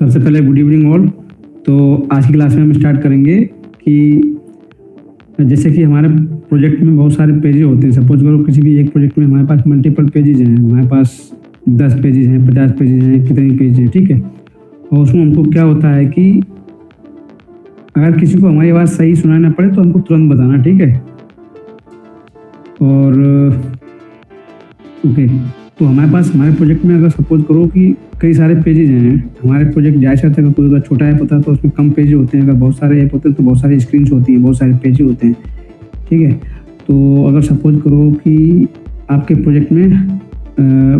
सबसे पहले good evening all. तो आज की क्लास में हम स्टार्ट करेंगे कि जैसे कि हमारे प्रोजेक्ट में बहुत सारे पेजेस होते हैं। सपोज करो किसी भी एक प्रोजेक्ट में हमारे पास मल्टीपल पेजेस हैं, हमारे पास 10 पेजेस हैं, 50 पेजेस हैं, कितने पेज हैं, ठीक है। और उसमें हमको क्या होता है कि अगर किसी को हमारी आवाज़ सही सुनाई ना पड़े तो हमको तुरंत बताना, ठीक है। और ओके, तो हमारे प्रोजेक्ट में अगर सपोज करो कि कई सारे पेजेस हैं, हमारे प्रोजेक्ट जैसा था कि कोई अगर छोटा ऐप होता है तो उसमें कम पेज होते हैं, अगर बहुत सारे ऐप होते हैं तो बहुत सारी स्क्रीन्स होती हैं, बहुत सारे पेज होते हैं, ठीक है। तो अगर सपोज करो कि आपके प्रोजेक्ट में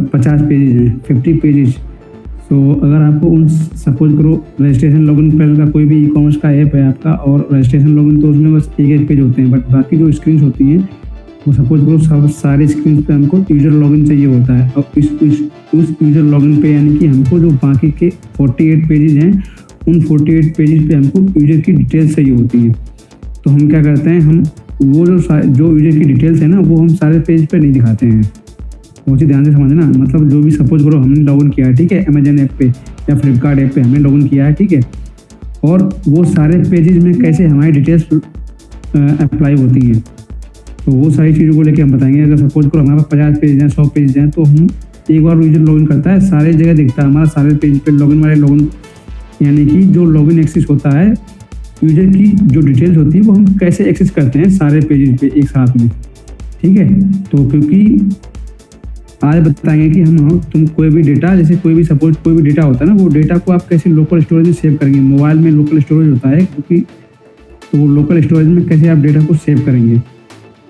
50 पेजेस हैं, 50 पेजेस। तो अगर आपको उन सपोज करो रजिस्ट्रेशन लॉगिन पहले का कोई भी ई-कॉमर्स का ऐप है आपका और रजिस्ट्रेशन लॉगिन तो उसमें बस एक पेज होते हैं, बट बाकी जो स्क्रीन्स होती हैं वो सपोज करो सब सारे स्क्रीन पे हमको यूज़र लॉगिन चाहिए होता है। और उस यूज़र लॉगिन पे यानी कि हमको जो बाकी के 48 पेजेस हैं उन 48 पेजेस पे हमको यूज़र की डिटेल्स चाहिए होती हैं। तो हम क्या करते हैं, हम वो जो यूज़र की डिटेल्स है ना वो हम सारे पेज पे नहीं दिखाते हैं। वो चीज़ ध्यान से समझना। मतलब जो भी सपोज करो हमने लॉगिन किया है, ठीक है, अमेजन ऐप पे या फ्लिपकार्ट ऐप पे हमने लॉगिन किया है, ठीक है। और वो सारे पेजेस में कैसे हमारी डिटेल्स अप्लाई होती हैं तो वो सारी चीज़ों को लेके हम बताएंगे। अगर सपोज करो हमारे पास 50 पेज हैं, 100 पेज हैं, तो हम एक बार यूजर लॉगिन करता है सारे जगह दिखता है हमारा सारे पेज पे लॉगिन वाले लॉगिन, यानी कि जो लॉगिन एक्सेस होता है यूजर की जो डिटेल्स होती है वो हम कैसे एक्सेस करते हैं सारे पेजेस पे एक साथ में, ठीक है। तो क्योंकि आज बताएंगे कि तुम कोई भी डेटा, जैसे कोई भी सपोज कोई भी डेटा होता है ना, वो डेटा को आप कैसे लोकल स्टोरेज में सेव करेंगे। मोबाइल में लोकल स्टोरेज होता है क्योंकि तो लोकल स्टोरेज में कैसे आप डेटा को सेव करेंगे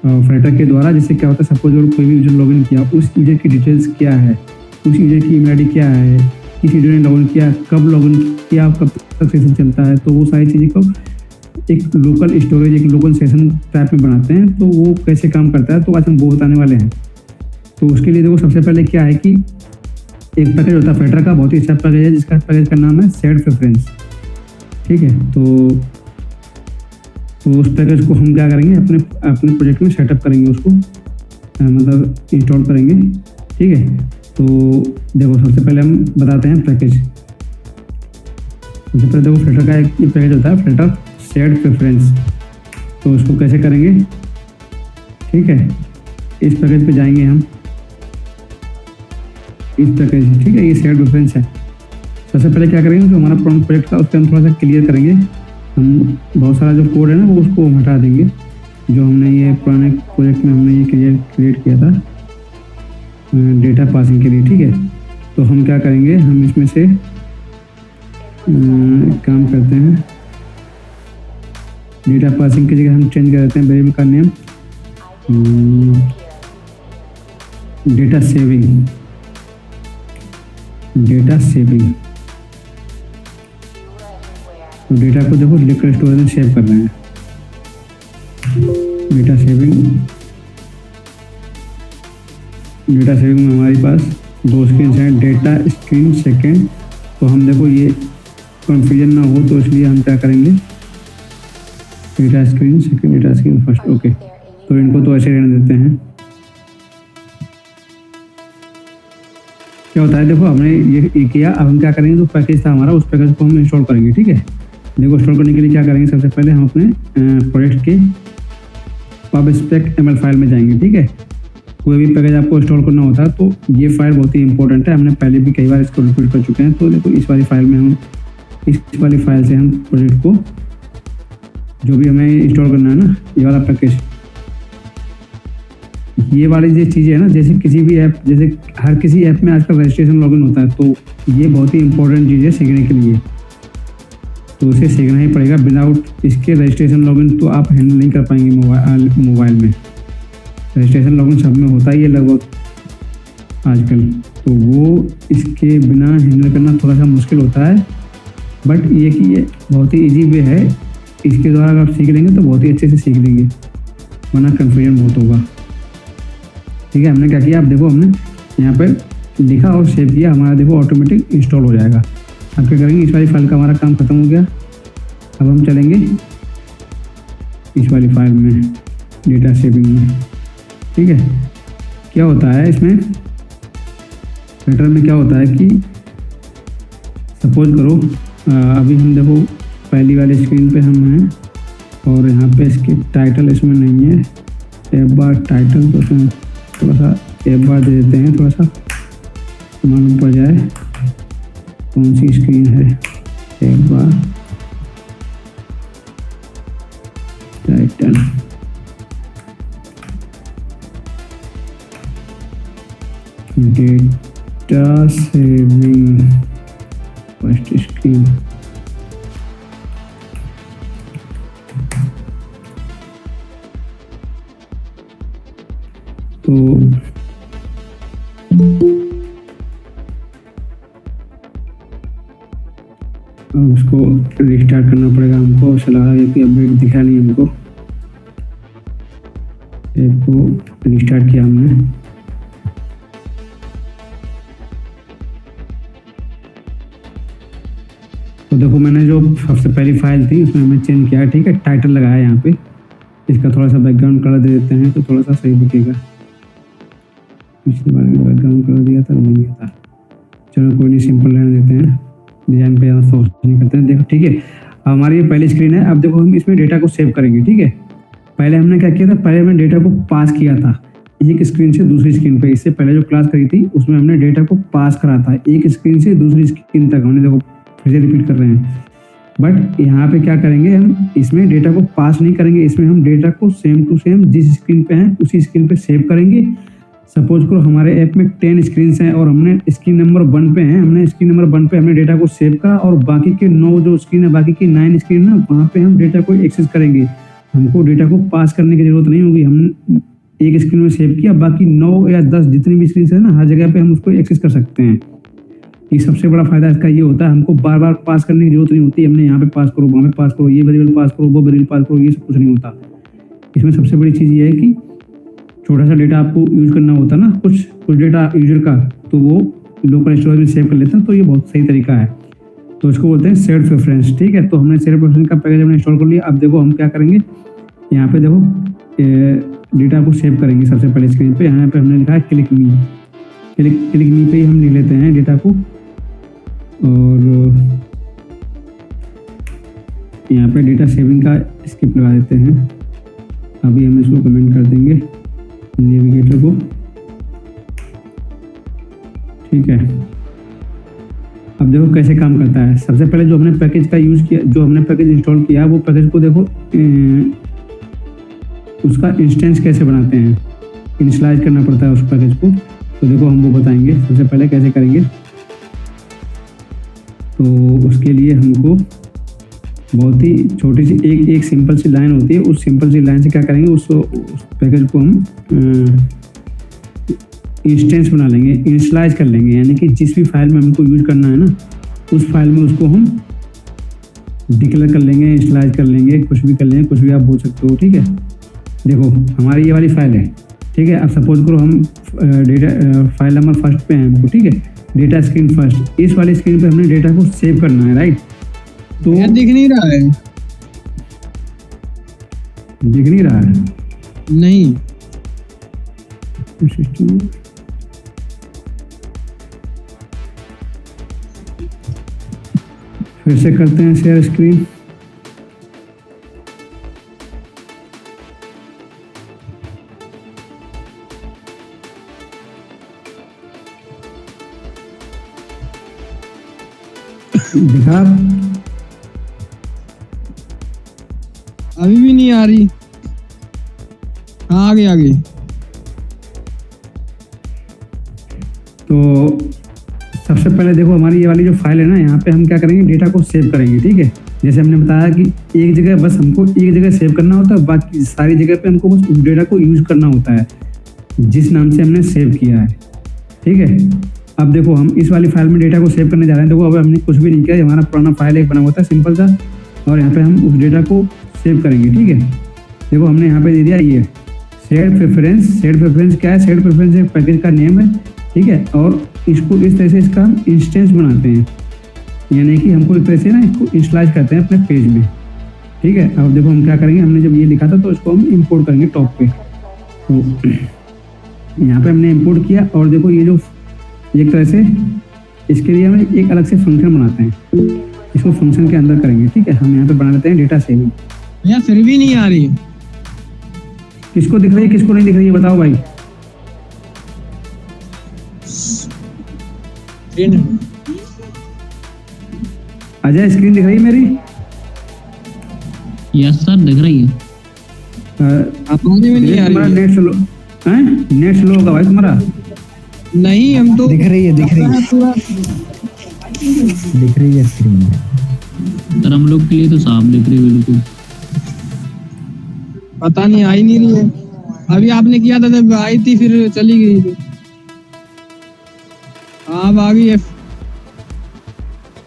फ्लटर के द्वारा। जैसे क्या होता है, सपोज अगर कोई भी यूजर लॉगिन किया, उस यूजर की डिटेल्स क्या है, उस यूजर की ईमेल आईडी क्या है, किस यूजर ने लॉगिन किया, कब लॉगिन किया, कब तक सेशन चलता है, तो वो सारी चीज़ें को एक लोकल स्टोरेज, एक लोकल सेशन टाइप में बनाते हैं। तो वो कैसे काम करता है तो आज हम वो बताने वाले हैं। तो उसके लिए देखो सबसे पहले क्या है कि एक पैकेज होता है फ्लटर का, बहुत ही अच्छा पैकेज है जिसका पैकेज का नाम है सेट प्रेफरेंस, ठीक है। तो उस पैकेज को हम क्या करेंगे, अपने प्रोजेक्ट में सेटअप करेंगे, उसको मतलब इंस्टॉल करेंगे, ठीक है। तो देखो सबसे पहले हम बताते हैं पैकेज। सबसे पहले देखो फ्लटर का एक पैकेज होता है फ्लटर सेट प्रेफरेंस। तो उसको कैसे करेंगे, ठीक है। इस पैकेज पे जाएंगे हम, इस पैकेज, ठीक है, ये सेट प्रेफरेंस है। सबसे पहले क्या करेंगे तो हमारा प्रोजेक्ट का उसको हम थोड़ा सा क्लियर करेंगे। हम बहुत सारा जो कोड है ना वो उसको हटा देंगे, जो हमने ये पुराने प्रोजेक्ट में हमने ये क्रिएट किया था डेटा पासिंग के लिए, ठीक है। तो हम क्या करेंगे, हम इसमें से काम करते हैं, डेटा पासिंग की जगह हम चेंज कर देते हैं वेरिएबल का नेम डेटा सेविंग। तो डेटा को देखो लोकल स्टोरेज में सेव कर रहे हैं। डेटा सेविंग में हमारे पास 2 स्क्रीन हैं, डेटा स्क्रीन सेकेंड। तो हम देखो ये कन्फ्यूजन ना हो तो इसलिए हम क्या करेंगे, data screen second, data screen first, okay. तो इनको तो ऐसे रहने देते हैं। क्या होता है, देखो हमने ये किया, अब हम क्या करेंगे, जो पैकेज था हमारा उस पैकेज को हम इंस्टॉल करेंगे, ठीक है। देखो इंस्टॉल करने के लिए क्या करेंगे, सबसे पहले हम अपने प्रोजेक्ट के pubspec फाइल में जाएंगे, ठीक है। कोई भी पैकेज आपको इंस्टॉल करना होता है तो ये फाइल बहुत ही इंपॉर्टेंट है, हमने पहले भी कई बार इसको रिपीट कर चुके हैं। तो देखो इस वाली फाइल से हम प्रोजेक्ट को जो भी हमें इंस्टॉल करना है ना, ये वाला पैकेज, ये वाली जो चीज़ें है ना, जैसे किसी भी ऐप, जैसे हर किसी ऐप में आजकल रजिस्ट्रेशन लॉगिन होता है, तो ये बहुत ही इंपॉर्टेंट चीज़ है सीखने के लिए। तो उसे सीखना ही पड़ेगा, विदाउट इसके रजिस्ट्रेशन लॉगिन तो आप हैंडल नहीं कर पाएंगे मोबाइल में। रजिस्ट्रेशन लॉगिन सब में होता ही है लगभग आजकल, तो वो इसके बिना हैंडल करना थोड़ा सा मुश्किल होता है। बट ये कि ये बहुत ही ईजी वे है, इसके द्वारा अगर आप सीख लेंगे तो बहुत ही अच्छे से सीख लेंगे, वरना कन्फ्यूजन बहुत होगा, ठीक है। हमने क्या किया, अब देखो हमने यहाँ पर लिखा और सेव किया, हमारा देखो ऑटोमेटिक इंस्टॉल हो जाएगा। अब क्या करेंगे, इस वाली फाइल का हमारा काम खत्म हो गया। अब हम चलेंगे इस वाली फाइल में, डेटा सेविंग में, ठीक है। क्या होता है इसमें, फ्लटर में क्या होता है कि सपोज करो अभी हम देखो पहली वाली स्क्रीन पे हम हैं और यहाँ पे इसकी टाइटल इसमें नहीं है, एक बार टाइटल तो इसमें थोड़ा सा एक बार दे देते हैं, थोड़ा सा मालूम पड़ जाए कौन सी स्क्रीन है। एक बार title data saving first screen, तो अब उसको रिस्टार्ट करना पड़ेगा हमको। चला कि अपडेट दिखा नहीं हमको, ऐप को रिस्टार्ट किया हमने। तो देखो मैंने जो सबसे पहली फाइल थी उसमें हमने चेंज किया, ठीक है, टाइटल लगाया यहाँ पे। इसका थोड़ा सा बैकग्राउंड कलर दे देते हैं तो थोड़ा सा सही दिखेगा। पिछले बार में बैकग्राउंड कलर दिया था, नहीं दिया था, चलो कोई नहीं, सिंपल रहने देते हैं, डिजाइन पे ज़्यादा फोकस नहीं करते हैं। देखो ठीक है, अब हमारी ये पहली स्क्रीन है। अब देखो हम इसमें डेटा को सेव करेंगे, ठीक है। पहले हमने क्या किया था, पहले हमने डेटा को पास किया था एक स्क्रीन से दूसरी स्क्रीन पे। इससे पहले जो क्लास करी थी उसमें हमने डेटा को पास करा था एक स्क्रीन से दूसरी स्क्रीन तक। हमने देखो फिर से रिपीट कर रहे हैं, बट यहाँ पे क्या करेंगे, हम इसमें डेटा को पास नहीं करेंगे, इसमें हम डेटा को सेम टू सेम जिस स्क्रीन पे हैं उसी स्क्रीन पे सेव करेंगे। सपोज करो हमारे ऐप में 10 स्क्रीन हैं और हमने स्क्रीन नंबर 1 पे हैं, हमने स्क्रीन नंबर 1 पे हमने डेटा को सेव करा और बाकी के 9 जो स्क्रीन है, बाकी की 9 स्क्रीन ना, वहाँ पे हम डेटा को एक्सेस करेंगे। हमको डेटा को पास करने की जरूरत नहीं होगी। हम एक स्क्रीन में सेव किया, बाकी 9 या 10 जितनी भी स्क्रीन है ना, हर जगह पे हम उसको एक्सेस कर सकते हैं। ये सबसे बड़ा फायदा इसका ये होता है, हमको बार बार पास करने की जरूरत नहीं होती। हमने यहाँ पे पास करो, वहाँ पे पास करो, ये वेरिएबल पास करो, वो वेरिएबल पास करो, ये सब कुछ नहीं होता। इसमें सबसे बड़ी चीज़ ये है कि छोटा सा डेटा आपको यूज करना होता है ना, कुछ डेटा यूजर का, तो वो लोकल स्टोरेज में सेव कर लेते हैं। तो ये बहुत सही तरीका है, तो इसको बोलते हैं शेयर्ड प्रेफरेंस, ठीक है। तो हमने शेयर्ड प्रेफरेंस का पैकेज हमने इंस्टॉल कर लिया। अब देखो हम क्या करेंगे, यहाँ पे देखो डेटा को सेव करेंगे। सबसे पहले स्क्रीन पे यहाँ पे हमने लिखा है क्लिक मी पे ही हम लिख लेते हैं डेटा को, और यहाँ पे डेटा सेविंग का स्किप लगा देते हैं। अभी हम इसको कमेंट कर देंगे नेविगेटर को, ठीक है। अब देखो कैसे काम करता है। सबसे पहले जो हमने पैकेज का यूज़ किया, जो हमने पैकेज इंस्टॉल किया, वो पैकेज को देखो उसका इंस्टेंस कैसे बनाते हैं, इनिशियलाइज करना पड़ता है उस पैकेज को। तो देखो हम वो बताएंगे सबसे पहले कैसे करेंगे। तो उसके लिए हमको बहुत ही छोटी सी एक सिंपल सी लाइन होती है, उस सिंपल सी लाइन से क्या करेंगे, उस पैकेज को हम इंस्टेंस बना लेंगे, इनिशियलाइज कर लेंगे। यानी कि जिस भी फाइल में हमको यूज करना है ना, उस फाइल में उसको हम डिक्लेयर कर लेंगे, इनिशियलाइज कर लेंगे, कुछ भी कर लेंगे, कुछ भी आप बोल सकते हो, ठीक है। देखो हमारी ये वाली फाइल है, ठीक है। अब सपोज करो हम डेटा फाइल नंबर फर्स्ट पे हैं हमको, ठीक है, डेटा स्क्रीन फर्स्ट। इस वाली स्क्रीन पे हमने डेटा को सेव करना है, राइट। तो दिख नहीं रहा है, दिख नहीं रहा है, नहीं सिस्टम फिर से करते हैं शेयर स्क्रीन। दिखा, अभी भी नहीं आ रही। हाँ आगे तो सबसे पहले देखो हमारी ये वाली जो फाइल है ना, यहाँ पे हम क्या करेंगे, डेटा को सेव करेंगे, ठीक है। जैसे हमने बताया कि एक जगह बस हमको एक जगह सेव करना होता है, बाकी सारी जगह पे हमको बस उस डेटा को यूज करना होता है जिस नाम से हमने सेव किया है, ठीक है। अब देखो हम इस वाली फाइल में डेटा को सेव करने जा रहे हैं। देखो अब हमने कुछ भी नहीं किया, हमारा पुराना फाइल एक बना हुआ था सिंपल सा, और यहाँ पे हम उस डेटा को सेव करेंगे, ठीक है। देखो हमने यहाँ पे दे दिया ये शेयर्ड प्रेफरेंस। शेयर्ड प्रेफरेंस क्या है, शेयर्ड प्रेफरेंस एक पैकेज का नेम है, ठीक है। और इसको इस तरह से इसका हम इंस्टेंस बनाते हैं, यानी कि हमको एक तरह से ना इसको इंस्टॉलाइज करते हैं अपने पेज में, ठीक है। अब देखो हम क्या करेंगे, हमने जब ये लिखा था तो इसको हम इंपोर्ट करेंगे टॉप पे। तो यहाँ पे हमने इंपोर्ट किया और देखो ये जो एक तरह से इसके लिए हम एक अलग से फंक्शन बनाते हैं, इसको फंक्शन के अंदर करेंगे। ठीक है, हम यहाँ पे बना लेते हैं डेटा सेविंग। भैया फिर भी नहीं आ रही। किसको दिख रही है किसको नहीं दिख रही है बताओ भाई। अजय स्क्रीन दिख रही है मेरी? यस सर दिख रही है। आवाज में नहीं आ तुम्हारा रही है। नेट स्लो है? नेट स्लो होगा भाई तुम्हारा। नहीं हम तो दिख रही है पूरा दिख रही है स्क्रीन में। सर हम लोग के लिए तो साफ दिख रही है बिल्कुल। पता नहीं आई नहीं रही है। अभी आपने किया था जब आई थी फिर चली गई थी। अब आ गई है।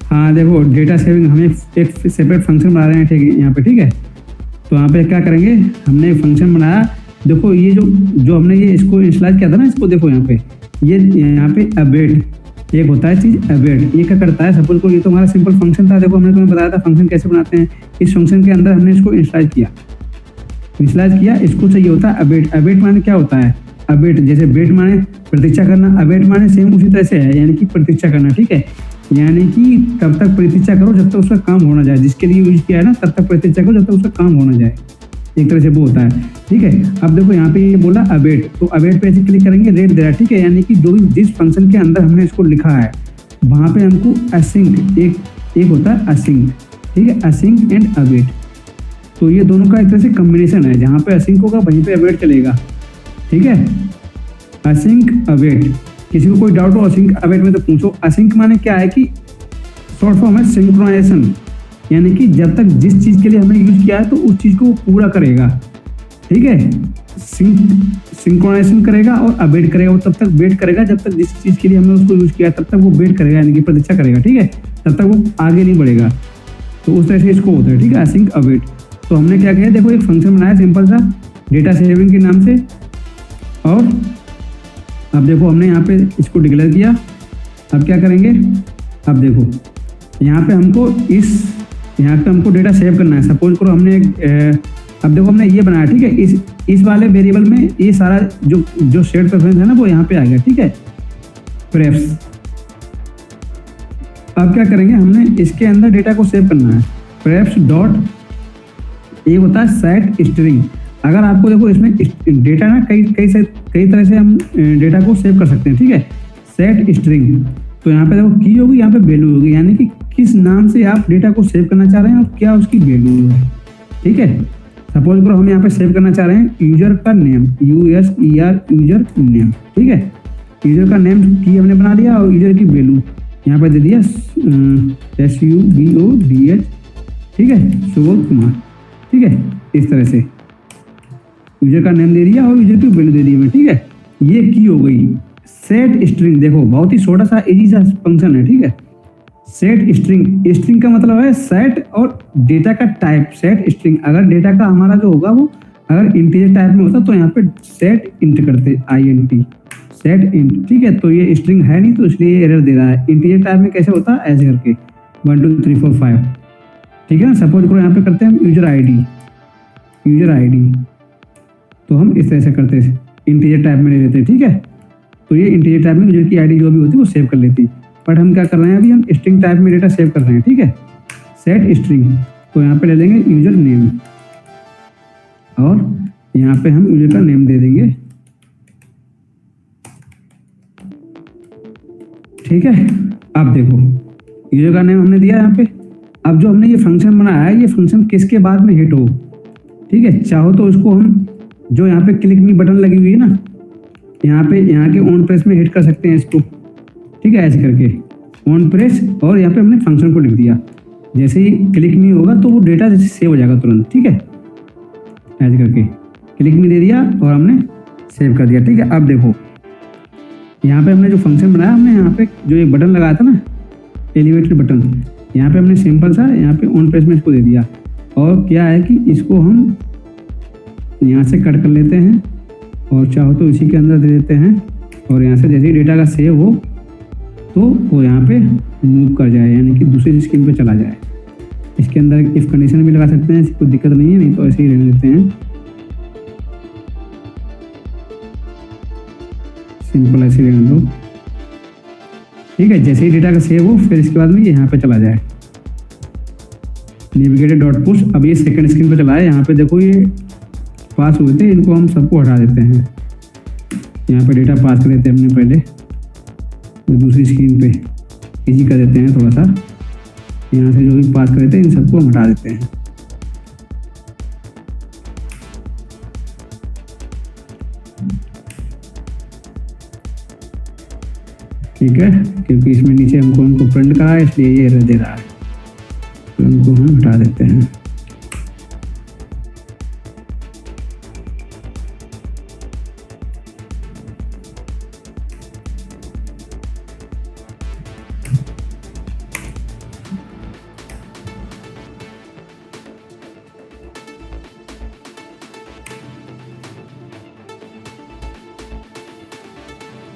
हाँ देखो डेटा सेविंग हमें एक सेपरेट फंक्शन बना रहे हैं, ठीक है यहाँ पे। ठीक है, तो यहाँ पे क्या करेंगे, हमने एक फंक्शन बनाया। देखो ये जो हमने ये इसको इनिशियलाइज किया था ना, इसको देखो यहाँ पे, ये यहाँ पे अवेट एक होता है चीज अवेट। ये क्या करता है, सपोज को ये तो हमारा सिंपल फंक्शन था। देखो हमने तुम्हें बताया था फंक्शन कैसे बनाते हैं। इस फंक्शन के अंदर हमने इसको इनिशियलाइज किया, इसको चाहिए होता है अवेट। अवेट माने क्या होता है, अवेट जैसे वेट माने प्रतीक्षा करना, अवेट माने सेम उसी तरह से है, यानी कि प्रतीक्षा करना। ठीक है, यानी कि तब तक प्रतीक्षा करो जब तक उसका काम होना जाए। जिसके लिए यूज किया है ना, तब तक प्रतीक्षा करो जब तक उसका काम होना जाए, एक तरह से वो होता है। ठीक है, अब देखो यहाँ पे ये बोला अवेट, तो अवेट पे ऐसे क्लिक करेंगे, रेट दे रहा है। ठीक है, यानी कि जो भी जिस फंक्शन के अंदर हमने इसको लिखा है वहाँ पे हमको असिंक एक होता है असिंक। ठीक है, असिंक एंड अवेट, तो ये दोनों का एक तरह से कॉम्बिनेशन है। जहाँ पे असिंक होगा वहीं पे अवेट चलेगा। ठीक है, असिंक अवेट। किसी को कोई डाउट हो असिंक अवेट में तो पूछो। असिंक माने क्या है कि शॉर्ट फॉर्म है सिंक्रोनाइजेशन, यानी कि जब तक जिस चीज़ के लिए हमने यूज किया है तो उस चीज़ को वो पूरा करेगा। ठीक है, सिंक्रोनाइजेशन करेगा और अवेट करेगा। वो तब तक वेट करेगा जब तक जिस चीज़ के लिए हमने उसको यूज किया है तब तक वो वेट करेगा, यानी कि प्रतीक्षा करेगा। ठीक है, तब तक वो आगे नहीं बढ़ेगा। तो उस तरह से इसको होता है। ठीक है, असिंक अवेट। तो हमने क्या किया, देखो एक फंक्शन बनाया सिंपल सा डेटा सेविंग के नाम से। और अब देखो हमने यहाँ पे इसको डिक्लेयर किया। अब क्या करेंगे, अब देखो यहाँ पे हमको डेटा सेव करना है। सपोज करो हमने अब देखो हमने ये बनाया। ठीक है, इस वाले वेरिएबल में ये सारा जो शेड प्रेफरेंस है ना वो यहाँ पे आ गया। ठीक है, प्रेफ्स। अब क्या करेंगे, हमने इसके अंदर डेटा को सेव करना है। प्रेफ्स डॉट ये होता है सेट स्ट्रिंग। अगर आपको देखो इसमें डेटा ना कई तरह से हम डेटा को सेव कर सकते हैं। ठीक है, सेट स्ट्रिंग, तो यहाँ पे देखो की होगी, यहाँ पे वैल्यू होगी, यानी कि किस नाम से आप डेटा को सेव करना चाह रहे हैं और क्या उसकी वैल्यू है। ठीक है, सपोज करो हम यहाँ पे सेव करना चाह रहे हैं यूजर का नेम, USER यूजर नेम। ठीक है, यूजर का नेम की हमने बना लिया और यूजर की वैल्यू यहाँ पे दे दिया SUBODH। ठीक है, सुबोध कुमार। ठीक है, इस तरह से यूजर का नेम दे दिया और यूजर की वैल्यू दे दी मैं। ठीक है, ये की हो गई सेट स्ट्रिंग। देखो बहुत ही छोटा सा इजी सा फंक्शन है। ठीक है, सेट स्ट्रिंग का मतलब है सेट और डेटा का टाइप। सेट स्ट्रिंग अगर डेटा का हमारा जो होगा वो अगर इंटीजर टाइप में होता तो यहाँ पे सेट इंट करते, INT सेट इंट। ठीक है, तो ये स्ट्रिंग है नहीं तो इसलिए एरर दे रहा है। इंटीजर टाइप में कैसे होता है, ऐसे करके 1 2 3 4 5। ठीक है ना, सपोज करो यहाँ पे करते हैं हम यूजर आईडी, तो हम इस तरह से करते हैं, इंटीजर टाइप में ले लेते हैं। ठीक है, तो ये इंटीजर टाइप में यूजर की आईडी जो भी होती है वो सेव कर लेती। बट हम क्या कर रहे हैं, अभी हम स्ट्रिंग टाइप में डेटा सेव कर रहे हैं। ठीक है, सेट स्ट्रिंग, तो यहाँ पे ले लेंगे यूजर नेम और यहाँ पे हम यूजर का नेम दे देंगे। ठीक है, अब देखो यूजर का नेम हमने दिया यहाँ पे। अब जो हमने ये फंक्शन बनाया है, ये फंक्शन किसके बाद में हिट हो। ठीक है, चाहो तो उसको हम जो यहाँ पे क्लिक मी बटन लगी हुई है ना, यहाँ के ऑन प्रेस में हिट कर सकते हैं इसको। ठीक है, ऐसे करके ऑन प्रेस और यहाँ पे हमने फंक्शन को लिख दिया। जैसे ही क्लिक मी होगा तो वो डेटा जैसे सेव हो जाएगा तुरंत। ठीक है, ऐसे करके क्लिक मी दे दिया और हमने सेव कर दिया। ठीक है, अब देखो यहाँ पे हमने जो फंक्शन बनाया, हमने यहाँ पे जो एक बटन लगाया था ना, एलिवेटेड बटन, यहाँ पे हमने सिंपल सा यहाँ पे ऑन प्रेस में इसको दे दिया। और क्या है कि इसको हम यहाँ से कट कर लेते हैं और चाहो तो इसी के अंदर दे देते हैं। और यहाँ से जैसे ही डेटा का सेव हो तो वो यहाँ पे मूव कर जाए, यानी कि दूसरी स्क्रीन पे चला जाए। इसके अंदर इफ कंडीशन भी लगा सकते हैं, कोई दिक्कत नहीं है, नहीं तो ऐसे ही रहने देते हैं, सिंपल ऐसे रहने दो। ठीक है, जैसे ही डेटा का सेव हो फिर इसके बाद में यहाँ पे चला जाए नेविगेटेड डॉट पुश। अब ये सेकंड स्क्रीन पे चला है, यहाँ पे देखो ये पास हुए थे, इनको हम सबको हटा देते हैं। यहाँ पे डेटा पास कर देते हैं हमने पहले, तो दूसरी स्क्रीन पे इजी कर देते हैं थोड़ा सा। यहाँ से जो भी पास कर देते हैं इन सबको हम हटा देते हैं। ठीक है, क्योंकि इसमें नीचे हमको उनको प्रिंट करा है इसलिए ये एरर दे रहा है, तो उनको हम हटा देते हैं।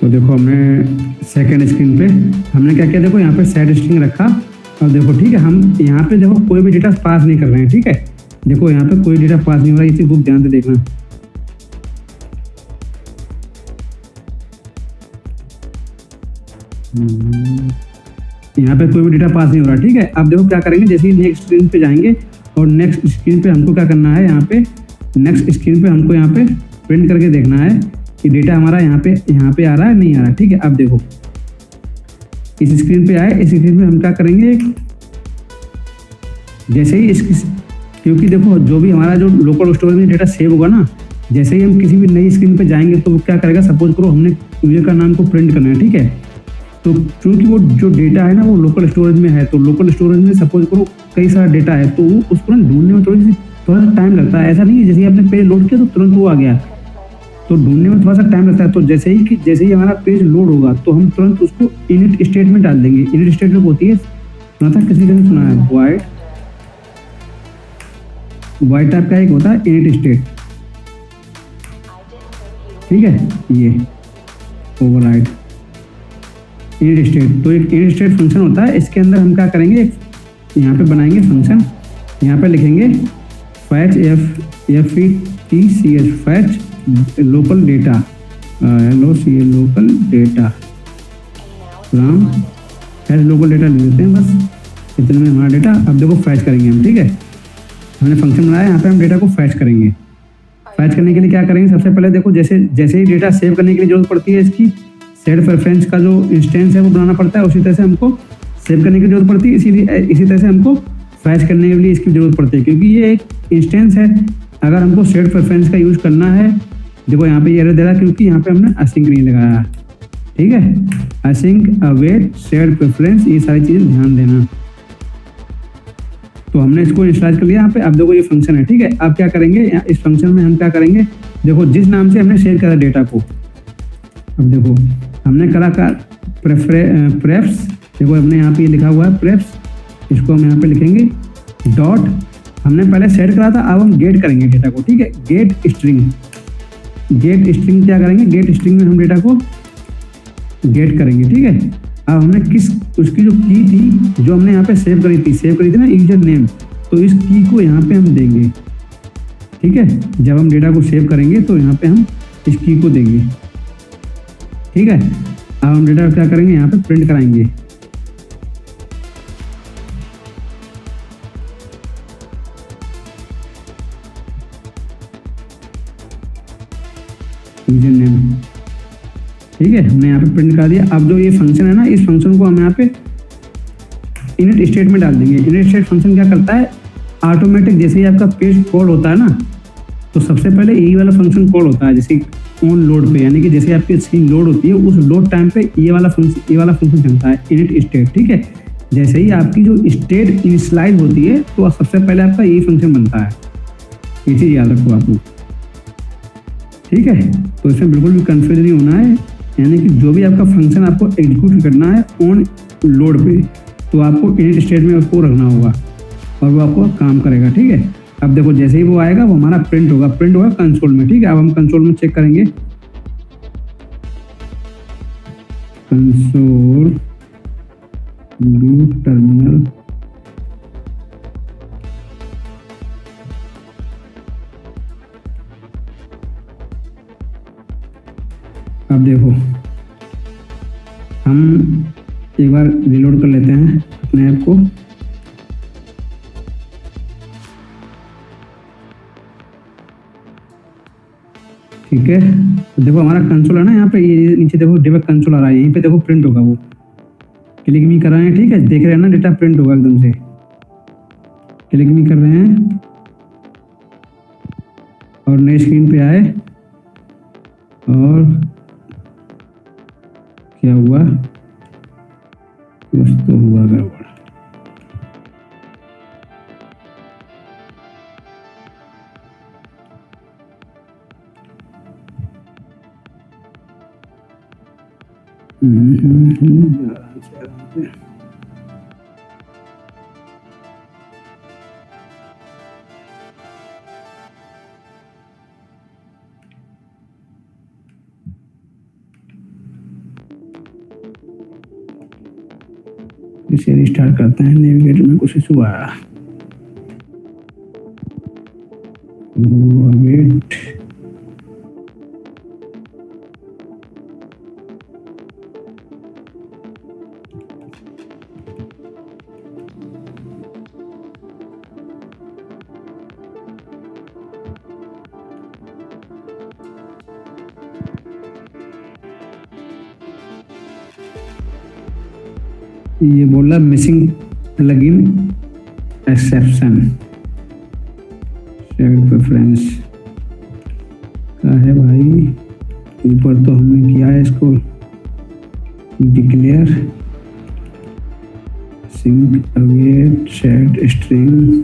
तो देखो हमने सेकंड स्क्रीन पे हमने क्या किया, देखो यहाँ पे सेट स्ट्रिंग रखा और देखो ठीक है, हम यहाँ पे देखो कोई भी डेटा पास नहीं कर रहे हैं। ठीक है, देखो यहाँ पे कोई डेटा पास नहीं हो रहा है, इसी खूब ध्यान से देखना। यहाँ पे कोई भी डेटा पास नहीं हो रहा। ठीक है, अब देखो क्या करेंगे, जैसे ही नेक्स्ट स्क्रीन पे जाएंगे और नेक्स्ट स्क्रीन पे हमको क्या करना है, यहाँ पे नेक्स्ट स्क्रीन पे हमको यहाँ पे प्रिंट करके देखना है कि डेटा हमारा यहाँ पे आ रहा है नहीं आ रहा। ठीक है, अब देखो इस स्क्रीन पे आए, इस स्क्रीन पे हम क्या करेंगे, जैसे ही क्योंकि देखो जो भी हमारा जो लोकल स्टोरेज में डेटा सेव होगा ना, जैसे ही हम किसी भी नई स्क्रीन पे जाएंगे तो वो क्या करेगा, सपोज करो हमने यूजर का नाम को प्रिंट करना है। ठीक है, तो चूंकि वो जो डेटा है ना वो लोकल स्टोरेज में है, तो लोकल स्टोरेज में सपोज करो कई सारा डेटा है, तो वो उसको ना ढूंढने में थोड़ा सा टाइम लगता है। ऐसा नहीं है जैसे आपने पेज लोड किया तो तुरंत वो आ गया, तो ढूंढने में थोड़ा सा टाइम लगता है। तो जैसे ही हमारा पेज लोड होगा तो हम तुरंत उसको इनिट स्टेटमेंट डाल देंगे। इनिट स्टेटमेंट होती है, सुना था किसी ने सुना है, वाइड टाइप का एक होता है इनिट स्टेट। ठीक है, ये ओवरराइड इनिट स्टेट, तो एक इनिट स्टेट फंक्शन होता है। इसके अंदर हम क्या करेंगे, यहाँ पे बनाएंगे फंक्शन, यहाँ पे लिखेंगे fetch FETCH fetch local data local data from fetch local data ले लेते हैं, बस इतने में हमारा डेटा। अब देखो फैच करेंगे हम। ठीक है, हमने फंक्शन बनाया, यहाँ पे हम डेटा को फैच करेंगे। फैच करने के लिए क्या करेंगे, सबसे पहले देखो जैसे ही डेटा सेव करने के लिए जरूरत पड़ती है, इसकी सेट प्रेफरेंस का जो इंस्टेंस है वो बनाना पड़ता है, उसी तरह से हमको सेव करने की जरूरत पड़ती है। इसी तरह से हमको फैच करने के लिए इसकी जरूरत पड़ती है, क्योंकि ये एक इंस्टेंस है। अगर हमको सेट प्रेफरेंस का यूज़ करना है, देखो यहाँ पे एरर दे रहा है क्योंकि यहाँ पे हमने असिंक नहीं लगाया। ठीक है, असिंक अवेट सेट प्रेफरेंस, ये सारी चीज़ें ध्यान देना। तो हमने इसको इंस्टॉल कर लिया यहाँ पे। अब देखो ये फंक्शन है। ठीक है, अब क्या करेंगे, इस फंक्शन में हम क्या करेंगे, देखो जिस नाम से हमने शेयर करा डेटा को, अब देखो हमने करा प्रेफ्स, देखो हमने यहाँ पे लिखा हुआ है प्रेफ्स, इसको हम यहाँ पे लिखेंगे डॉट, हमने पहले सेट करा था, अब हम गेट करेंगे डेटा को। ठीक है, गेट स्ट्रिंग क्या करेंगे, गेट स्ट्रिंग में हम डेटा को गेट करेंगे। ठीक है, अब हमने उसकी जो की थी जो हमने यहाँ पे सेव करी थी ना यूजर नेम, तो इस की को यहाँ पे हम देंगे। ठीक है, जब हम डेटा को सेव करेंगे तो यहाँ पे हम इस की को देंगे। ठीक है, अब हम डेटा क्या करेंगे, यहाँ पे प्रिंट कराएंगे। यूजर नेम, ठीक है, हमने यहाँ पे प्रिंट करा दिया। अब जो ये फंक्शन है ना, इस फंक्शन को हम यहाँ पे इनिट स्टेट में डाल देंगे। इनिट स्टेट फंक्शन क्या करता है, ऑटोमेटिक जैसे ही आपका पेज कॉल होता है ना, तो सबसे पहले यही वाला फंक्शन कॉल होता है, जैसे ऑन लोड पे, यानी कि जैसे आपकी स्क्रीन लोड होती है उस लोड टाइम पे ये वाला फंक्शन चलता है, इनिट स्टेट। ठीक है, जैसे ही आपकी जो स्टेट इनिशियलाइज होती है तो सबसे पहले आपका यही फंक्शन बनता है, ये चीज़ याद रखो आपको। ठीक है, तो इसमें बिल्कुल भी कंफ्यूज नहीं होना है, यानी कि जो भी आपका फंक्शन आपको एग्जीक्यूट करना है ऑन लोड पे, तो आपको इनिट स्टेट में उसको रखना होगा और वो आपको काम करेगा। ठीक है, अब देखो जैसे ही वो आएगा वो हमारा प्रिंट होगा कंसोल में। ठीक है, अब हम कंसोल में चेक करेंगे, कंसोल व्यू टर्मिनल, अब देखो हम एक बार रिलोड कर लेते हैं अपने ऐप को। ठीक है, तो देखो हमारा कंसोल है ना, यहाँ पे ये नीचे देखो डिबग कंसोल आ रहा है, यहीं पे देखो प्रिंट होगा, वो क्लिक भी कर रहे हैं, ठीक है, देख रहे हैं ना, डेटा प्रिंट होगा एकदम से। क्लिक भी कर रहे हैं और नई स्क्रीन पे आए और क्या हुआ, कुछ तो हुआ गड़बड़। इसे रिस्टार्ट करते हैं, नेविगेटर में कुछ इशू आया। वेट, ये बोला missing plugin exception, shared preference का है भाई। ऊपर तो हमने किया है इसको declare, sync await shared string,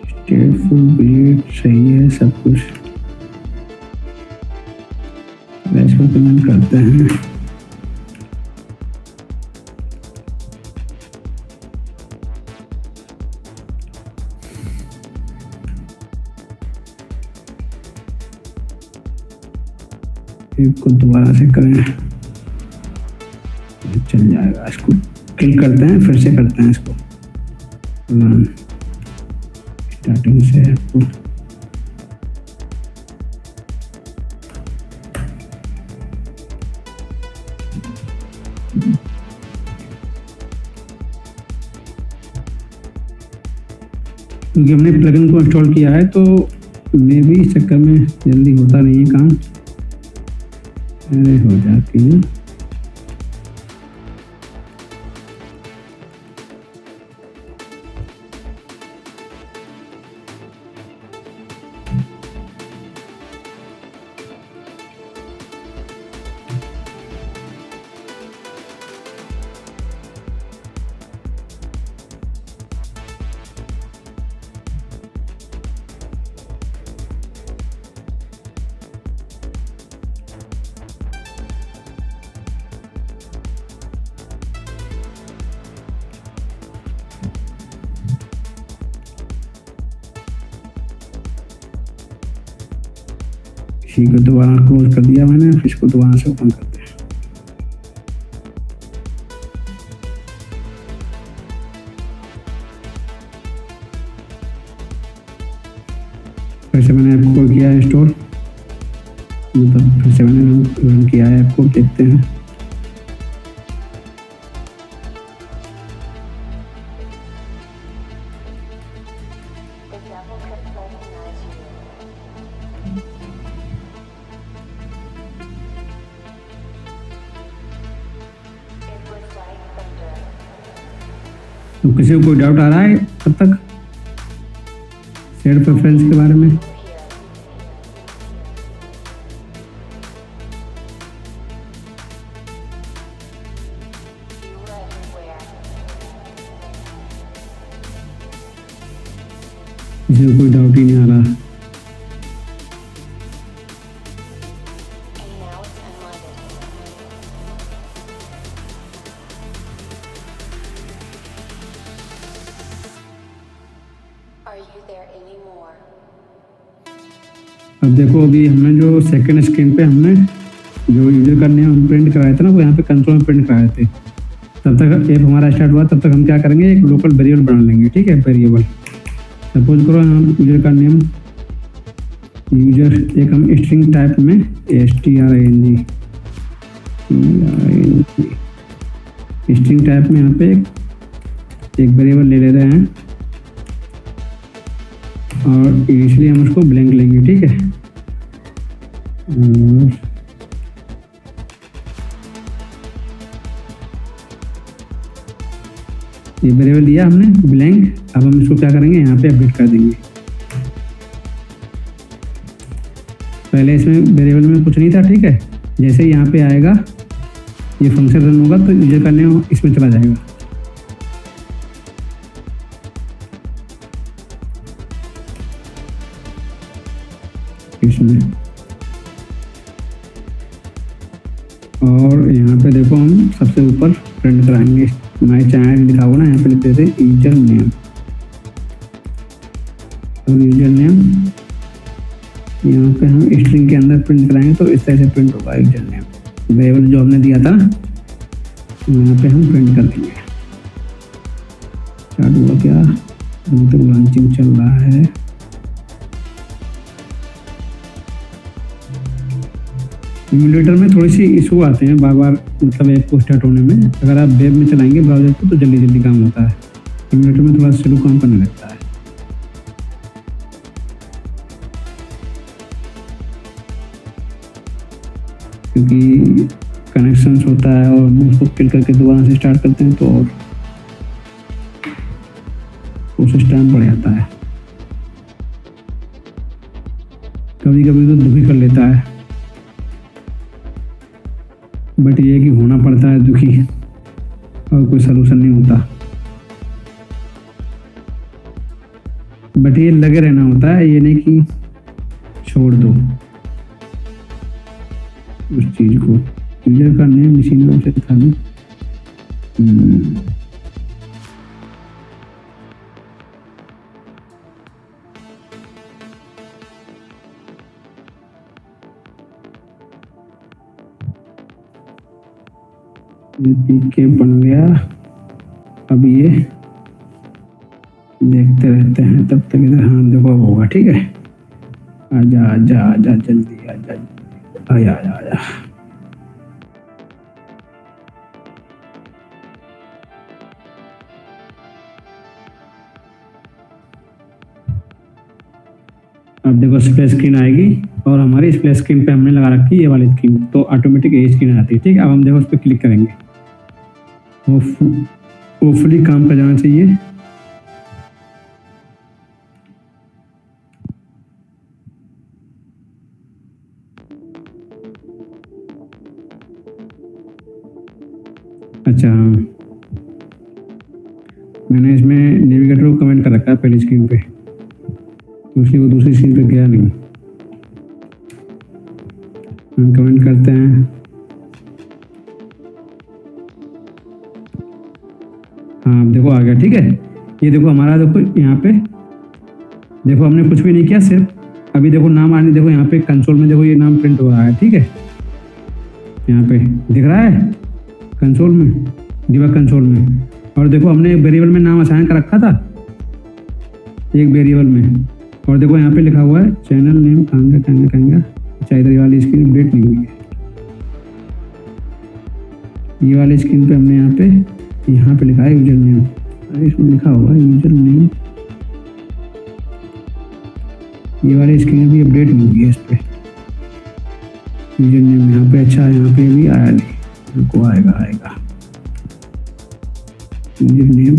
stateful breed, सही है सब कुछ। इसको कमेंट करते हैं। इसको दोबारा से करें, चल जाएगा। इसको क्लिक करते हैं, फिर से करते हैं इसको स्टार्टिंग से आपको। क्योंकि हमने प्लगइन को इंस्टॉल किया है तो मे भी इस चक्कर में जल्दी होता नहीं है काम। अरे हो जाती है। इसी को दोबारा क्लोज कर दिया मैंने, फिर इसको दोबारा से ओपन करते हैं। फिर से मैंने ऐप को किया इंस्टॉल, मतलब फिर से मैंने रन किया है ऐप को, देखते हैं। तो किसी को कोई डाउट आ रहा है अब तक शेयर्ड प्रेफरेंस के बारे में? किसी को कोई डाउट ही नहीं आ रहा। अब देखो, अभी हमने जो सेकंड स्क्रीन पे हमने जो यूजर का नेम प्रिंट कराया था ना, वो यहाँ पे कंसोल में प्रिंट कराए थे। तब तक ऐप हमारा स्टार्ट हुआ, तब तक हम क्या करेंगे, एक लोकल वेरिएबल बना लेंगे। ठीक है, वेरिएबल सपोज करो हम यूजर का नेम, यूजर एक हम स्ट्रिंग टाइप में string स्ट्रिंग टाइप में यहाँ पे एक वेरिएबल ले रहे हैं और इनिशियली हम उसको ब्लैंक लेंगे, ठीक है। और ये वेरिएबल दिया हमने ब्लैंक, अब हम इसको क्या करेंगे, यहाँ पे अपडेट कर देंगे। पहले इसमें वेरिएबल में कुछ नहीं था, ठीक है। जैसे ही यहाँ पे आएगा ये फंक्शन रन होगा तो यूजर का नेम इसमें चला जाएगा। इसमें और यहाँ पे देखो हम सबसे ऊपर प्रिंट कराएंगे, माई चाइल्ड लिखा हुआ ना, यहाँ पे लिख देते हैं यूजर नेम। और यूजर नेम यहाँ पे हम स्ट्रिंग के अंदर प्रिंट कराएंगे तो इस तरह से प्रिंट होगा यूजर नेम। वेरिएबल जो हमने दिया था ना यहाँ पे हम प्रिंट कर देंगे। स्टार्ट हुआ क्या, अभी तक लॉन्चिंग चल रहा है। इम्यूलेटर में थोड़ी सी इशू आते हैं बार बार, मतलब ऐप को स्टार्ट होने में। अगर आप वेब में चलाएंगे ब्राउजर को तो जल्दी जल्दी काम होता है, इम्यूलेटर में थोड़ा स्लो काम करने लगता है। क्योंकि कनेक्शंस होता है और उसको किल करके दोबारा से स्टार्ट करते हैं तो और प्रोसेस टाइम बढ़ जाता है, कभी कभी तो दुखी कर लेता है। बट ये कि होना पड़ता है दुखी और कोई सलूशन नहीं होता। बट ये लगे रहना होता है, ये नहीं कि छोड़ दो उस चीज को। यूजर का नेम इसी नाम से था ना। ये पीके बन गया। अब ये देखते रहते हैं तब तक इधर। हाँ देखो अब होगा, ठीक है। आजा आजा आजा जल्दी आजा, आया आया आया। अब देखो स्प्लैश स्क्रीन आएगी और हमारी स्प्लैश स्क्रीन पे हमने लगा रखी है ये वाली स्क्रीन, तो ऑटोमेटिक ये स्क्रीन आती है, ठीक है। अब हम देखो उस पर क्लिक करेंगे, होपफुली काम कर जाना चाहिए। अच्छा हाँ, मैंने इसमें नेविगेटर को कमेंट कर रखा है पहली स्क्रीन पे, तो इसलिए वो दूसरी स्क्रीन पे गया नहीं। हम कमेंट करते हैं। हाँ देखो आ गया, ठीक है। ये देखो हमारा, देखो यहाँ पे देखो हमने कुछ भी नहीं किया, सिर्फ अभी देखो नाम आने, देखो यहाँ पे कंसोल में देखो ये नाम प्रिंट हो रहा है, ठीक है। यहाँ पे दिख रहा है कंसोल में, डिबग कंसोल में। और देखो हमने एक वेरिएबल में नाम असाइन कर रखा था, एक वेरिएबल में। और देखो यहाँ पे लिखा हुआ है चैनल नेम कांगा कांगा कांगा। अच्छा इधर वाली स्क्रीन अपडेट नहीं हुई है, ये वाली स्क्रीन पे हमने यहाँ पे लिखा है यूजर नेम। अरे इसमें लिखा हुआ है यूजर नेम, ये वाली स्क्रीन भी अपडेट नहीं हुई है इस पे। यूजर नेम यहाँ पे, अच्छा यहाँ पे भी आया नहीं, रुको आएगा user name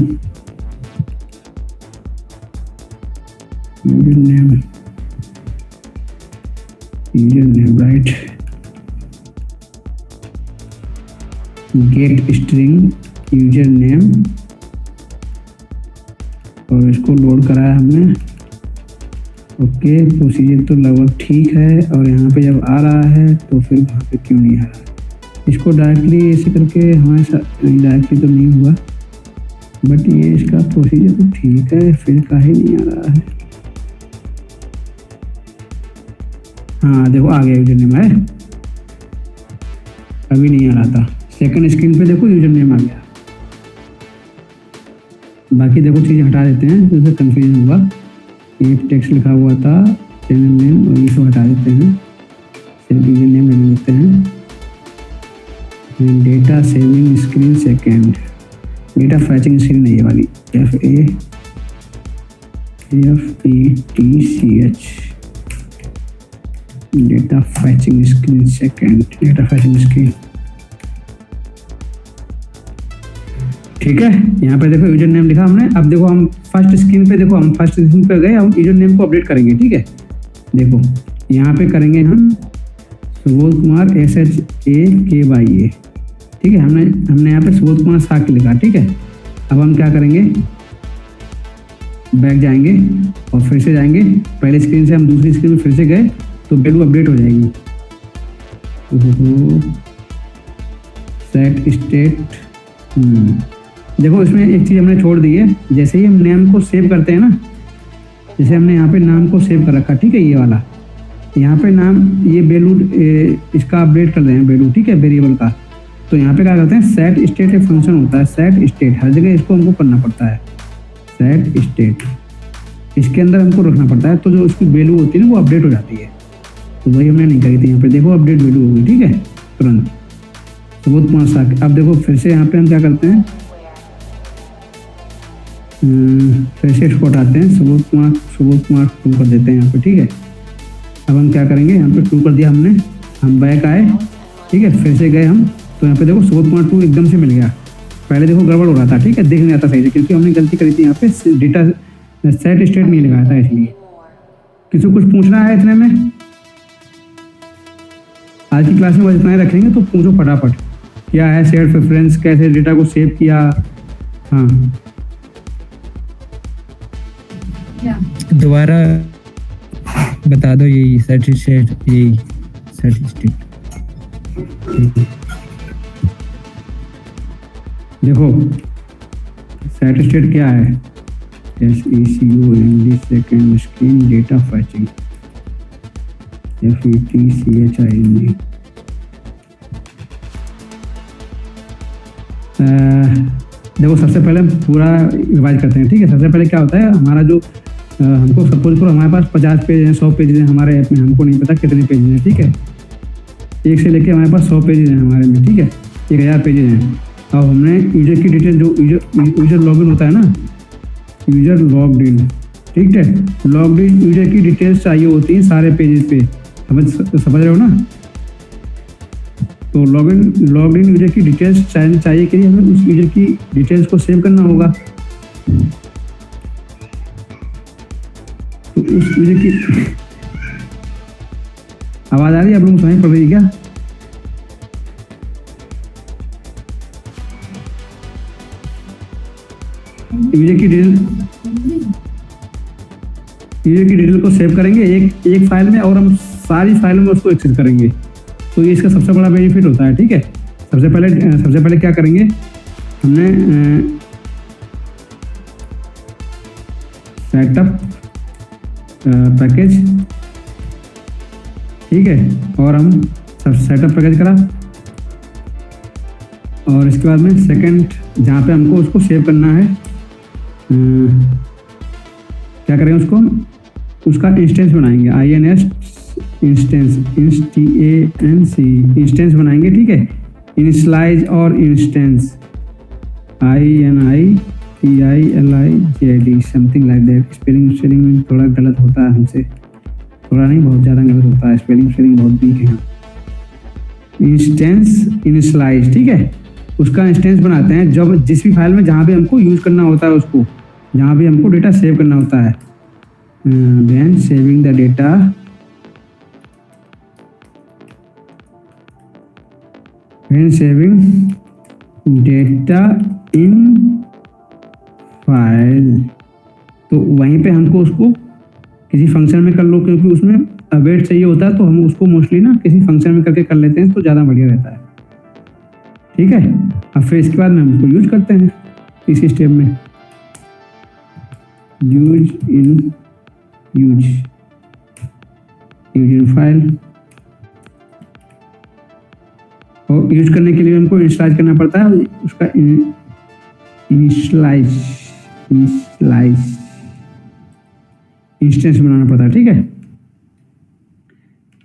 right. Gate string user name, और इसको लोड कराया हमने। ओके प्रोसीजर तो लगभग ठीक है। और यहाँ पे जब आ रहा है तो फिर वहाँ पे क्यों नहीं आ रहा है? इसको डायरेक्टली ऐसे करके हमारे साथ डायरेक्टली तो नहीं हुआ, बट ये इसका प्रोसीजर तो ठीक है, फिर काहे नहीं आ रहा है? हाँ देखो आ गया यूजर नेम है, अभी नहीं आ रहा था। सेकंड स्क्रीन पे देखो यूजर नेम आ गया। बाकी देखो चीज़ हटा देते हैं तो उससे कन्फ्यूजन होगा। ये टेक्स्ट लिखा हुआ था चैनल नेम, और ये सब हटा देते हैं, सिर्फ यूजर नेम रहने देते हैं। Data saving screen second, data फैचिंग screen नहीं, ये वाली FAFETCH, data फैचिंग screen second, data फैचिंग screen. ठीक है, यहाँ पे देखो यूजर नेम लिखा हमने। अब देखो हम फर्स्ट स्क्रीन पे, देखो हम फर्स्ट स्क्रीन पे गए, हम यूजर नेम को अपडेट करेंगे। ठीक है, देखो यहाँ पे करेंगे हम सुबोध कुमार SHAKYA। ठीक है, हमने यहाँ पे सुबोध कुमार साकी लिखा। ठीक है, अब हम क्या करेंगे, बैक जाएंगे और फिर से जाएंगे पहले स्क्रीन से, हम दूसरी स्क्रीन में फिर से गए तो वैल्यू अपडेट हो जाएगी। सेट स्टेट, देखो इसमें एक चीज़ हमने छोड़ दी है। जैसे ही हम नेम को सेव करते हैं ना, जैसे हमने यहाँ पे नाम को सेव कर रखा। ठीक है, ये वाला यहाँ पे नाम, ये वैल्यू इसका अपडेट कर रहे हैं वैल्यू। ठीक है, वेरिएबल का। तो यहाँ पे क्या करते हैं, सेट स्टेट एक फंक्शन होता है, सेट स्टेट, हर जगह इसको हमको करना पड़ता है। सेट स्टेट, इसके अंदर हमको रखना पड़ता है, तो जो उसकी वैल्यू होती है ना वो अपडेट हो जाती है। तो वही हमने नहीं करी थी। यहाँ पे देखो अपडेट वैल्यू होगी। ठीक है, तुरंत सुबोध कुमार साकी। अब देखो फिर से यहाँ पे हम क्या करते हैं, फिर से इसको हटाते हैं, सुबोध कुमार ट्रू कर देते हैं यहाँ पे। ठीक है, अब हम क्या करेंगे, यहाँ पे ट्रू कर दिया हमने, हम बैक आए। ठीक है, फिर से गए हम, तो यहाँ पे देखो सुबोध कुमार ट्रू एकदम से मिल गया। पहले देखो गड़बड़ हो रहा था। ठीक है, देख नहीं आता सही से, क्योंकि हमने गलती करी थी, यहाँ पे डेटा सेट स्टेट नहीं लगाया था। इसलिए किसी को कुछ पूछना है इतने में, आज की क्लास में बस इतना ही रखेंगे, तो पूछो फटाफट क्या है शेयर प्रेफरेंस, कैसे डेटा को सेव किया। हाँ, दोबारा बता दो, यही सेट स्टेट, यही सेट स्टेट। देखो सेट स्टेट क्या है, SECOND second screen data फैचिंग, FETCHING। देखो सबसे पहले हम पूरा रिवाइज करते हैं। ठीक है, सबसे पहले क्या होता है, हमारा जो हमको सपोज करो हमारे पास 50 पेज हैं, 100 पेज हैं हमारे ऐप में, हमको नहीं पता कितने पेज हैं। ठीक है, 1 से लेके हमारे पास 100 पेज हैं हमारे में। ठीक है, 1000 पेज हैं। अब हमने यूजर की डिटेल, जो यूजर लॉगिन होता है ना, यूजर लॉग्ड इन। ठीक है, लॉग्ड इन यूजर की डिटेल्स चाहिए होती हैं सारे पेजेस पे, समझ रहे हो ना। तो लॉग्ड इन यूजर की डिटेल्स चाहिए के लिए हमें उस यूजर की डिटेल्स को सेव करना होगा। तो उस यूजर की आवाज़ आ रही है, आप लोग समझ पड़ रही है क्या? यूजर की डिटेल को सेव करेंगे एक फाइल में, और हम सारी फाइल में उसको एक्सेस करेंगे। तो ये इसका सबसे बड़ा बेनिफिट होता है। ठीक है, सबसे पहले क्या करेंगे, हमने सेटअप पैकेज। ठीक है, और हम सब सेटअप पैकेज करा, और इसके बाद में सेकंड जहाँ पे हमको उसको सेव करना है, क्या करेंगे, उसका इंस्टेंस बनाएंगे, INS इंस्टेंस, इंस्टेंस बनाएंगे। ठीक है, इनिशलाइज और instance, INITILIJD something like that. Spelling में थोड़ा गलत होता है हमसे, थोड़ा नहीं बहुत ज़्यादा गलत होता है, स्पेलिंग बहुत वीक है। Instance initialize. ठीक है, उसका इंस्टेंस बनाते हैं जब जिस भी फाइल में जहाँ भी हमको यूज़ करना होता है, उसको जहाँ भी हमको डेटा सेव करना होता है। Then saving the data, when saving data in file, तो वहीं पे हमको उसको किसी फंक्शन में कर लो, क्योंकि उसमें अवेट चाहिए होता है, तो हम उसको मोस्टली ना किसी फंक्शन में करके कर लेते हैं, तो ज़्यादा बढ़िया रहता है। ठीक है, अब फिर इसके बाद में हम उसको यूज करते हैं इसी स्टेप में, यूज इन फाइल। और यूज करने के लिए हमको इनिशियलाइज करना पड़ता है, उसका इनिशियलाइज इंस्टेंस बनाना पड़ता है। ठीक है,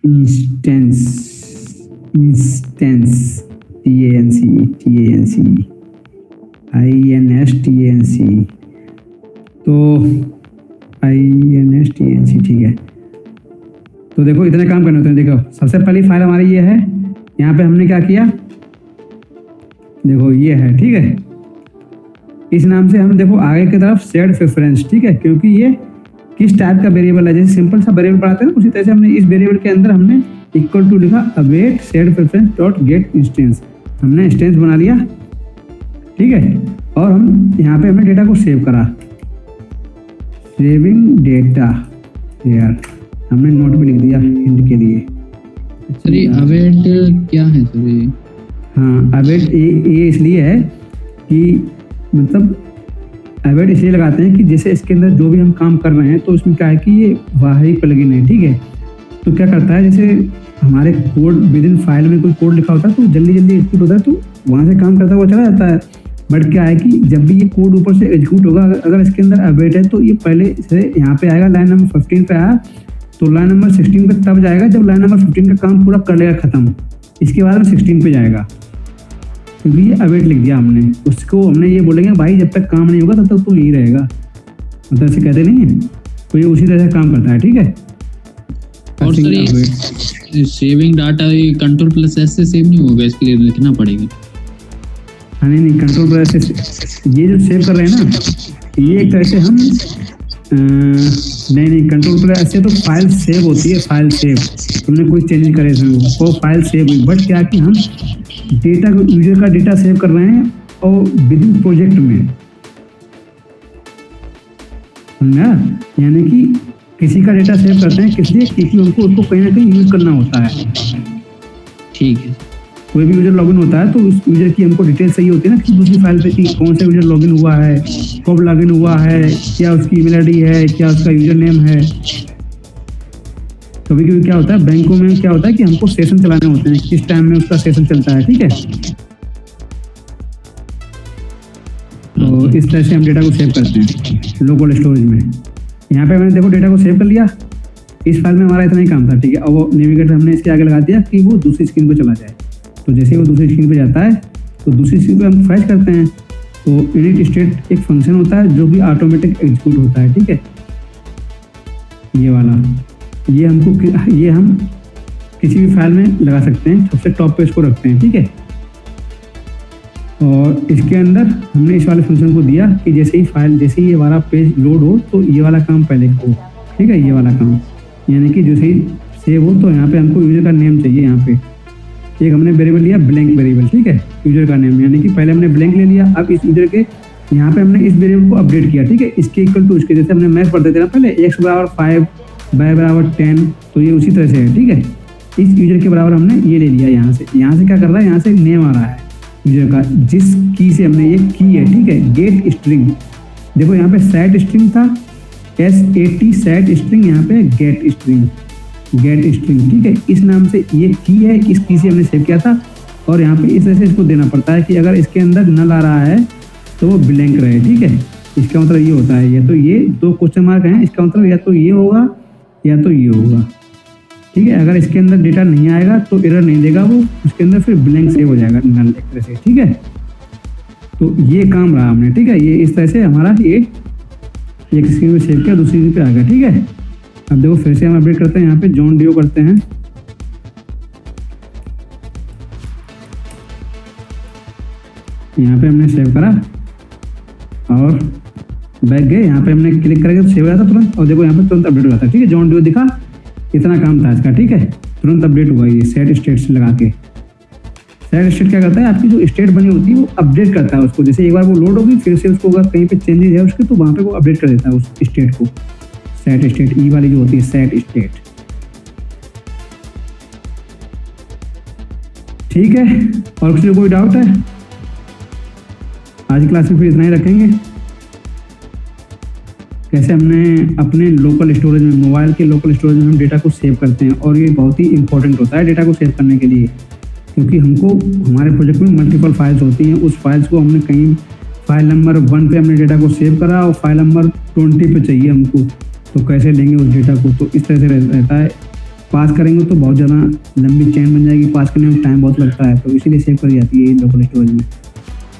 इंस्टेंस तो INSTANC ठीक है। तो देखो इतने काम करने होते हैं। देखो सबसे पहली फाइल हमारी ये है, यहाँ पे हमने क्या किया, देखो ये है, ठीक है। इस नाम से हम देखो आगे की तरफ सेट प्रेफरेंस, ठीक है, क्योंकि ये किस टाइप का वेरिएबल है, जैसे सिंपल सा वेरिएबल पढ़ाते हैं उसी तरह से हमने इस वेरिएबल के अंदर हमने इक्वल टू लिखा await set preference dot gate instance, हमने इंस्टेंस बना लिया, ठीक है। और हम यहाँ पे हमने डेटा को सेव करा, सेविंग डेटा यार, हमने नोट भी लिख दिया हिंट के लिए। सर ये अवेट क्या है सर ये? हाँ अवेट ये इसलिए है कि मतलब अवेट इसलिए लगाते हैं कि जैसे इसके अंदर जो भी हम काम कर रहे हैं तो उसमें क्या है कि ये बाहरी प्लगइन है, ठीक है। तो क्या करता है, जैसे हमारे कोड विद इन फाइल में कोई कोड लिखा होता है तो जल्दी जल्दी एग्जीक्यूट होता है, तो वहाँ से काम करता हुआ चला जाता है। बट क्या है कि जब भी ये कोड ऊपर से एग्जीक्यूट होगा, अगर इसके अंदर अवेट है तो ये पहले से यहाँ पे आएगा, लाइन नंबर 15 पे आया तो लाइन नंबर 16 पे तब जाएगा जब लाइन नंबर 15 का काम पूरा कर लेगा खत्म, इसके बाद में 16 पे जाएगा, क्योंकि ये अवेट लिख दिया हमने। उसको हमने ये बोलेंगे भाई जब तक काम नहीं होगा तब तक तो यही रहेगा, मतलब ऐसे कहते नहीं है, तो ये उसी तरह से काम करता है, ठीक है। और सर ये सेविंग डाटा ये कंट्रोल+S से सेव नहीं होगा, इसके लिए लिखना पड़ेगा। हाँ नहीं कंट्रोल+S ये जो सेव कर रहे हैं ना, ये एक तरह से हम नहीं कंट्रोल+S से तो फाइल सेव होती है, फाइल सेव तुमने कोई चेंज करे वो फाइल सेव हुई। बट क्या कि हम डेटा को, यूजर का डेटा सेव कर रहे हैं और विद इन प्रोजेक्ट में, समझा, यानी कि किसी का डेटा सेव करते हैं किस लिए, क्योंकि उनको उसको कहीं ना कहीं यूज करना होता है, ठीक है। कोई भी यूजर लॉगिन होता है तो उस यूजर की हमको डिटेल चाहिए होती है ना कि दूसरी फाइल पे कि कौन सा यूजर लॉगिन हुआ है, कब लॉगिन हुआ है, क्या उसकी ईमेल आईडी है, क्या उसका यूजर नेम है। कभी कभी क्या होता है बैंकों में क्या होता है कि हमको सेशन चलाने होते हैं, किस टाइम में उसका सेशन चलता है, ठीक है। तो इस तरह से हम डेटा को सेव करते हैं लोकल स्टोरेज में। यहाँ पे मैंने देखो डेटा को सेव कर लिया, इस फाइल में हमारा इतना ही काम था, ठीक है। और वो नेविगेटर हमने इसके आगे लगा दिया कि वो दूसरी स्क्रीन पे चला जाए, तो जैसे वो दूसरी स्क्रीन पे जाता है तो दूसरी स्क्रीन पे हम फैच करते हैं। तो इनिट स्टेट एक फंक्शन होता है जो कि ऑटोमेटिक एग्जीक्यूट होता है, ठीक है। ये वाला ये हम किसी भी फाइल में लगा सकते हैं, सबसे टॉप पे इसको रखते हैं, ठीक है। और इसके अंदर हमने इस वाले फंक्शन को दिया कि जैसे ही ये वाला पेज लोड हो तो ये वाला काम पहले हो, ठीक है। ये वाला काम यानी कि जैसे ही सेव हो तो यहाँ पे हमको यूजर का नेम चाहिए। यहाँ पे एक हमने वेरिएबल लिया ब्लैंक वेरिएबल, ठीक है, यूजर का नेम, यानी कि पहले हमने ब्लैंक ले लिया। अब इस यूजर के यहाँ पे हमने इस वेरिएबल को अपडेट किया, ठीक है, इसके इक्वल टू इसके, जैसे हमने मैथ पढ़ते थे ना पहले, x बराबर 5 y बराबर 10, तो ये उसी तरह से है, ठीक है। इस यूजर के बराबर हमने ये ले लिया। यहाँ से क्या कर रहा है, यहाँ से नेम आ रहा है यूजर का, जिस की से हमने ये की है, ठीक है, गेट स्ट्रिंग। देखो यहाँ पे सेट स्ट्रिंग था, SAT सेट स्ट्रिंग, यहाँ पे गेट स्ट्रिंग, ठीक है। इस नाम से ये की है, इस की से हमने सेव किया था। और यहाँ पे इस तरह से इसको देना पड़ता है कि अगर इसके अंदर नल आ रहा है तो वो ब्लैंक रहे, ठीक है। इसका मतलब ये होता है, या तो ये 2 क्वेश्चन मार्क हैं, इसका मतलब या तो ये होगा या तो ये होगा, ठीक है। अगर इसके अंदर डेटा नहीं आएगा तो एरर नहीं देगा वो, उसके अंदर फिर ब्लैंक सेव हो जाएगा नल एक तरह से, ठीक है। तो ये काम रहा हमने, ठीक है। ये इस तरह से हमारा ये एक स्क्रीन पे सेव किया, दूसरी स्क्रीन पे आ गया, ठीक है। अब देखो फिर से हम अपडेट करते हैं, यहाँ पे जॉन डियो करते हैं, यहाँ पे हमने सेव करा और बैक गए, यहाँ पे हमने क्लिक करेंगे तो सेव हो जाता तुरंत, और देखो यहाँ पे तुरंत अपडेट हो जाता है, ठीक है। जॉन डियो दिखा, इतना काम था इसका, ठीक है, तुरंत अपडेट हुआ ये सेट स्टेट लगा के। सेट स्टेट क्या करता है, आपकी जो स्टेट बनी होती है वो अपडेट करता है उसको, जैसे एक बार वो लोड होगी फिर से उसको अगर कहीं पे चेंजेस है उसके तो वहाँ पे वो अपडेट कर देता है उस स्टेट को। सेट स्टेट ई वाली जो होती है सेट स्टेट, ठीक है। और कुछ कोई डाउट है? आज क्लास में फिर इतना ही रखेंगे। कैसे हमने अपने लोकल स्टोरेज में, मोबाइल के लोकल स्टोरेज में हम डेटा को सेव करते हैं, और ये बहुत ही इंपॉर्टेंट होता है डेटा को सेव करने के लिए, क्योंकि हमको हमारे प्रोजेक्ट में मल्टीपल फाइल्स होती हैं, उस फाइल्स को हमने कहीं फाइल नंबर 1 पे हमने डेटा को सेव करा और फाइल नंबर 20 पे चाहिए हमको, तो कैसे लेंगे उस डेटा को। तो इस तरह से रहता है पास करेंगे तो बहुत ज़्यादा लंबी चेन बन जाएगी, पास करने में टाइम बहुत लगता है, तो इसीलिए सेव कर जाती है लोकल स्टोरेज में।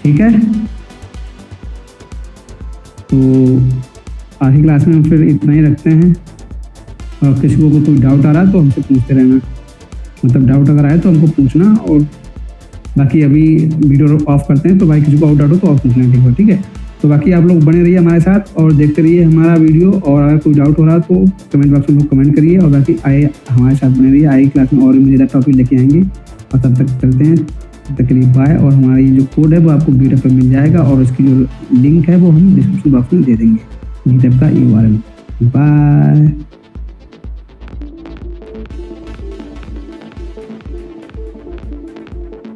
ठीक है, तो आज की क्लास में हम फिर इतना ही रखते हैं, और किसी को कोई डाउट आ रहा है तो हमसे पूछते रहना, मतलब डाउट अगर आए तो हमको पूछना, और बाकी अभी वीडियो ऑफ करते हैं, तो भाई किसी को डाउट हो तो ऑफ पूछना, ठीक है। ठीक है, तो बाकी आप लोग बने रहिए हमारे साथ और देखते रहिए हमारा वीडियो, और अगर कोई डाउट हो रहा तो कमेंट बॉक्स में कमेंट करिए, और बाकी आए हमारे साथ बने रहिए। आए क्लास में और भी मज़ेदार टॉपिक लेके आएंगे, और तब तक चलते हैं, तब तक के लिए बाय। और हमारा ये जो कोड है वो आपको गिटहब पर मिल जाएगा, और उसकी जो लिंक है वो हम डिस्क्रिप्शन बॉक्स में दे देंगे, गिटहब का URL। बाय।